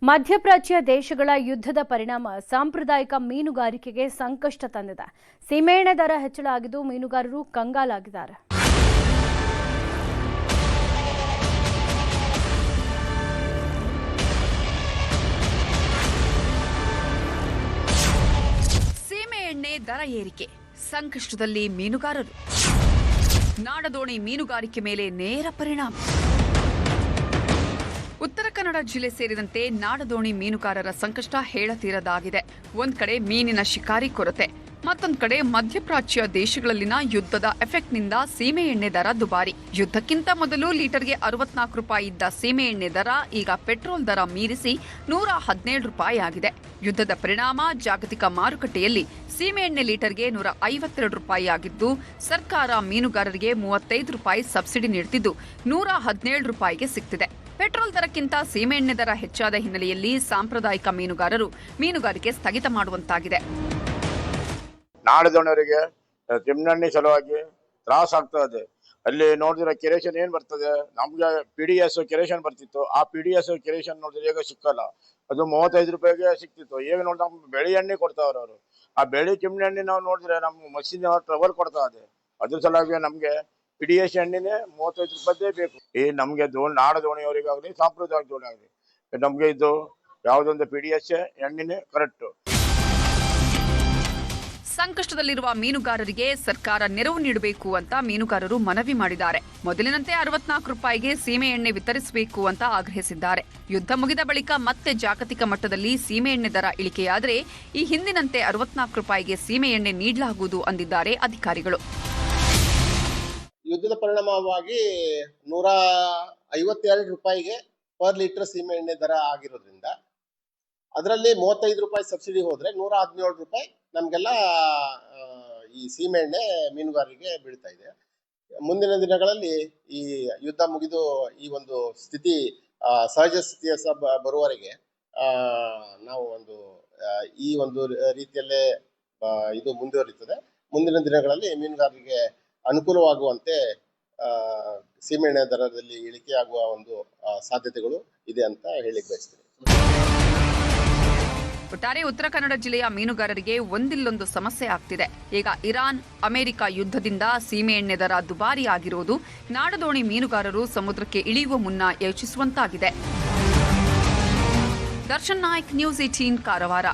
ಮಧ್ಯಪ್ರಾಚ್ಯ ದೇಶಗಳ ಯುದ್ಧದ ಪರಿಣಾಮ ಸಾಂಪ್ರದಾಯಿಕ ಮೀನುಗಾರಿಕೆಗೆ ಸಂಕಷ್ಟ ತಂದಿದೆ. ಸೀಮೆಎಣ್ಣೆ ದರ ಹೆಚ್ಚಳ ಆಗಿದ್ದು ಮೀನುಗಾರರು ಕಂಗಾಲಾಗಿದ್ದಾರೆ. ಸೀಮೆಎಣ್ಣೆ ದರ ಏರಿಕೆ ಸಂಕಷ್ಟದಲ್ಲಿ ಮೀನುಗಾರರು. ನಾಡದೋಣಿ ಮೀನುಗಾರಿಕೆ ಮೇಲೆ ನೇರ ಪರಿಣಾಮ. ಉತ್ತರ ಕನ್ನಡ ಜಿಲ್ಲೆ ಸೇರಿದಂತೆ ನಾಡದೋಣಿ ಮೀನುಗಾರರ ಸಂಕಷ್ಟ ಹೇಳತೀರದಾಗಿದೆ. ಒಂದ್ ಕಡೆ ಮೀನಿನ ಶಿಕಾರಿ ಕೊರತೆ, ಮತ್ತೊಂದು ಕಡೆ ಮಧ್ಯಪ್ರಾಚ್ಯ ದೇಶಗಳಲ್ಲಿನ ಯುದ್ಧದ ಎಫೆಕ್ಟ್ನಿಂದ ಸೀಮೆಎಣ್ಣೆ ದರ ದುಬಾರಿ. ಯುದ್ಧಕ್ಕಿಂತ ಮೊದಲು ಲೀಟರ್ಗೆ 64 ರೂಪಾಯಿ ಇದ್ದ ಸೀಮೆಎಣ್ಣೆ ದರ ಈಗ ಪೆಟ್ರೋಲ್ ದರ ಮೀರಿಸಿ 117 ರೂಪಾಯಿ ಆಗಿದೆ. ಯುದ್ಧದ ಪರಿಣಾಮ ಜಾಗತಿಕ ಮಾರುಕಟ್ಟೆಯಲ್ಲಿ ಸೀಮೆಎಣ್ಣೆ ಲೀಟರ್ಗೆ 152 ರೂಪಾಯಿ ಆಗಿದ್ದು, ಸರ್ಕಾರ ಮೀನುಗಾರರಿಗೆ 35 ರೂಪಾಯಿ ಸಬ್ಸಿಡಿ ನೀಡುತ್ತಿದ್ದು 117 ರೂಪಾಯಿಗೆ ಸಿಗ್ತಿದೆ. ಪೆಟ್ರೋಲ್ ದರಕ್ಕಿಂತ ಸೀಮೆಎಣ್ಣೆ ದರ ಹೆಚ್ಚಾದ ಹಿನ್ನೆಲೆಯಲ್ಲಿ ಸಾಂಪ್ರದಾಯಿಕ ಮೀನುಗಾರರು ಮೀನುಗಾರಿಕೆ ಸ್ಥಗಿತ ಮಾಡುವಂತಾಗಿದೆ. ನಾಡದೋಣಿಯವರಿಗೆ ತಿಮ್ಮಣ್ಣಿ ಸಲುವಾಗಿ ತ್ರಾಸ ಆಗ್ತದೆ. ಅಲ್ಲಿ ನೋಡಿದ್ರೆ ಕೆರೇಷನ್ ಏನ್ ಬರ್ತದೆ, ನಮ್ಗೆ PDS ಕೆರೇಷನ್ ಬರ್ತಿತ್ತು. ಆ PDS ಕೆರೇಷನ್ ನೋಡಿದ್ರೆ ಈಗ ಸಿಕ್ಕಲ್ಲ. ಅದು 35 ರೂಪಾಯಿಗೆ ಸಿಕ್ತಿತ್ತು. ಈಗ ನೋಡಿ ನಮ್ಗೆ ಬೆಳಿ ಎಣ್ಣೆ ಕೊಡ್ತಾವ್ರ ಅವರು. ಆ ಬೆಳಿ ಚಿಮ್ಮಣ್ಣಿ ನಾವು ನೋಡಿದ್ರೆ ನಮ್ಗೆ ಮಷಿನ್ ಟ್ರಬಲ್ ಕೊಡ್ತಾ ಇದೆ. ಅದ್ರ ಸಲುವಾಗಿ ನಮ್ಗೆ PDS ಎಣ್ಣೆನೆ 35 ರೂಪಾಯಿದೇ ಬೇಕು. ಈ ನಮ್ಗೆ ನಾಡದೋಣಿಯವರಿಗಾಗ್ಲಿ ಸಾಂಪ್ರದಾಯಿಕ ದೋಣಿ ಆಗಲಿ ನಮ್ಗೆ ಇದು ಯಾವುದೊಂದು PDS ಎಣ್ಣೆನೆ ಕರೆಕ್ಟ್. ಸಂಕಷ್ಟದಲ್ಲಿರುವ ಮೀನುಗಾರರಿಗೆ ಸರ್ಕಾರ ನೆರವು ನೀಡಬೇಕು ಅಂತ ಮೀನುಗಾರರು ಮನವಿ ಮಾಡಿದ್ದಾರೆ. ಮೊದಲಿನಂತೆ 64 ರೂಪಾಯಿಗೆ ಸೀಮೆಎಣ್ಣೆ ವಿತರಿಸಬೇಕು ಅಂತ ಆಗ್ರಹಿಸಿದ್ದಾರೆ. ಯುದ್ಧ ಮುಗಿದ ಬಳಿಕ ಮತ್ತೆ ಜಾಗತಿಕ ಮಟ್ಟದಲ್ಲಿ ಸೀಮೆಎಣ್ಣೆ ದರ ಇಳಿಕೆಯಾದರೆ ಈ ಹಿಂದಿನಂತೆ 64 ರೂಪಾಯಿಗೆ ಸೀಮೆಎಣ್ಣೆ ನೀಡಲಾಗುವುದು ಅಂದಿದ್ದಾರೆ ಅಧಿಕಾರಿಗಳು. ಯುದ್ಧದ ಪರಿಣಾಮವಾಗಿ 152 ರೂಪಾಯಿಗೆ ಪರ್ ಲೀಟರ್ ಸೀಮೆಎಣ್ಣೆ ದರ ಆಗಿರೋದ್ರಿಂದ ಅದರಲ್ಲಿ 35 ರೂಪಾಯಿ ಸಬ್ಸಿಡಿ ಹೋದ್ರೆ 117 ರೂಪಾಯಿ ನಮ್ಗೆಲ್ಲ ಈ ಸೀಮೆಎಣ್ಣೆ ಮೀನುಗಾರರಿಗೆ ಬೀಳ್ತಾ ಇದೆ. ಮುಂದಿನ ದಿನಗಳಲ್ಲಿ ಈ ಯುದ್ಧ ಮುಗಿದು ಈ ಒಂದು ಸ್ಥಿತಿ ಸಹಜ ಸ್ಥಿತಿಯ ಬರುವವರೆಗೆ ನಾವು ಈ ಒಂದು ರೀತಿಯಲ್ಲೇ ಇದು ಮುಂದುವರಿಯುತ್ತದೆ. ಮುಂದಿನ ದಿನಗಳಲ್ಲಿ ಮೀನುಗಾರರಿಗೆ ಅನುಕೂಲವಾಗುವಂತೆ ಸೀಮೆಎಣ್ಣೆ ದರದಲ್ಲಿ ಇಳಿಕೆಯಾಗುವ ಒಂದು ಸಾಧ್ಯತೆಗಳು ಇದೆ ಅಂತ ಹೇಳಿಕ್ ಬಯಸ್ತೀನಿ. ಒಟ್ಟಾರೆ ಉತ್ತರ ಕನ್ನಡ ಜಿಲ್ಲೆಯ ಮೀನುಗಾರರಿಗೆ ಒಂದಿಲ್ಲೊಂದು ಸಮಸ್ಯೆ ಆಗ್ತಿದೆ. ಈಗ ಇರಾನ್ ಅಮೆರಿಕ ಯುದ್ಧದಿಂದ ಸೀಮೆಎಣ್ಣೆ ದರ ದುಬಾರಿ ಆಗಿರುವುದು ನಾಡದೋಣಿ ಮೀನುಗಾರರು ಸಮುದ್ರಕ್ಕೆ ಇಳಿಯುವ ಮುನ್ನ ಯೋಚಿಸುವಂತಾಗಿದೆ. ದರ್ಶನ್ ನಾಯ್ಕ್, ನ್ಯೂಸ್ 18 ಕಾರವಾರ.